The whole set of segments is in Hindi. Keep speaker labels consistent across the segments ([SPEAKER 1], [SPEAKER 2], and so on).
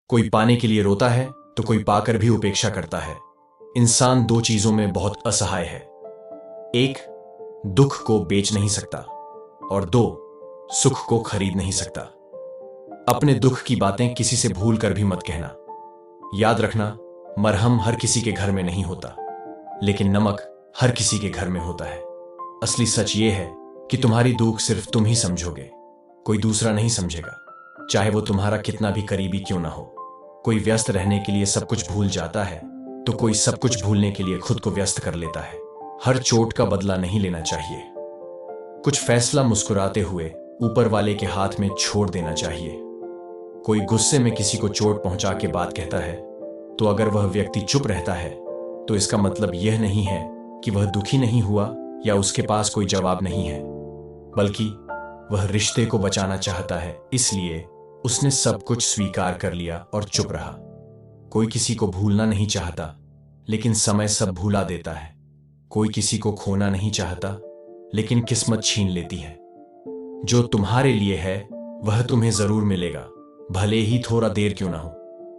[SPEAKER 1] कोई पाने के लिए रोता है तो कोई पाकर भी उपेक्षा करता है। इंसान दो चीजों में बहुत असहाय है। एक, दुख को बेच नहीं सकता, और दो, सुख को खरीद नहीं सकता। अपने दुख की बातें किसी से भूल कर भी मत कहना। याद रखना, मरहम हर किसी के घर में नहीं होता, लेकिन नमक हर किसी के घर में होता है। असली सच यह है कि तुम्हारी दुख सिर्फ तुम ही समझोगे, कोई दूसरा नहीं समझेगा, चाहे वो तुम्हारा कितना भी करीबी क्यों ना हो। कोई व्यस्त रहने के लिए सब कुछ भूल जाता है, तो कोई सब कुछ भूलने के लिए खुद को व्यस्त कर लेता है। हर चोट का बदला नहीं लेना चाहिए। कुछ फैसला मुस्कुराते हुए ऊपर वाले के हाथ में छोड़ देना चाहिए। कोई गुस्से में किसी को चोट पहुंचा के बात कहता है, तो अगर वह व्यक्ति चुप रहता है तो इसका मतलब यह नहीं है कि वह दुखी नहीं हुआ या उसके पास कोई जवाब नहीं है, बल्कि वह रिश्ते को बचाना चाहता है, इसलिए उसने सब कुछ स्वीकार कर लिया और चुप रहा। कोई किसी को भूलना नहीं चाहता, लेकिन समय सब भूला देता है। कोई किसी को खोना नहीं चाहता, लेकिन किस्मत छीन लेती है। जो तुम्हारे लिए है वह तुम्हें जरूर मिलेगा, भले ही थोड़ा देर क्यों ना हो।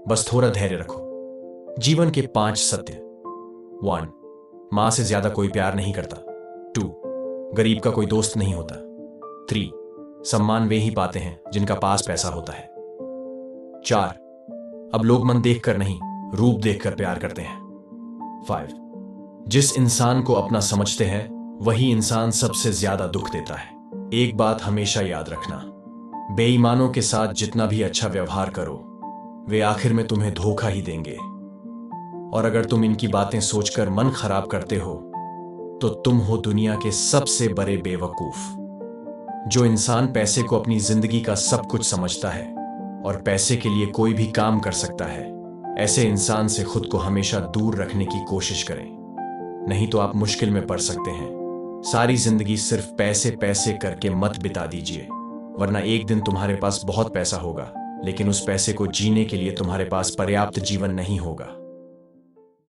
[SPEAKER 1] बस थोड़ा धैर्य रखो। जीवन के 5 सत्य। 1, मां से ज्यादा कोई प्यार नहीं करता। 2, गरीब का कोई दोस्त नहीं होता। 3, सम्मान वे ही पाते हैं जिनका पास पैसा होता है। 4, अब लोग मन देखकर नहीं, रूप देखकर प्यार करते हैं। 5, जिस इंसान को अपना समझते हैं वही इंसान सबसे ज्यादा दुख देता है। एक बात हमेशा याद रखना, बेईमानों के साथ जितना भी अच्छा व्यवहार करो, वे आखिर में तुम्हें धोखा ही देंगे। और अगर तुम इनकी बातें सोचकर मन खराब करते हो, तो तुम हो दुनिया के सबसे बड़े बेवकूफ। जो इंसान पैसे को अपनी जिंदगी का सब कुछ समझता है और पैसे के लिए कोई भी काम कर सकता है, ऐसे इंसान से खुद को हमेशा दूर रखने की कोशिश करें, नहीं तो आप मुश्किल में पड़ सकते हैं। सारी जिंदगी सिर्फ पैसे पैसे करके मत बिता दीजिए, वरना एक दिन तुम्हारे पास बहुत पैसा होगा, लेकिन उस पैसे को जीने के लिए तुम्हारे पास पर्याप्त जीवन नहीं होगा।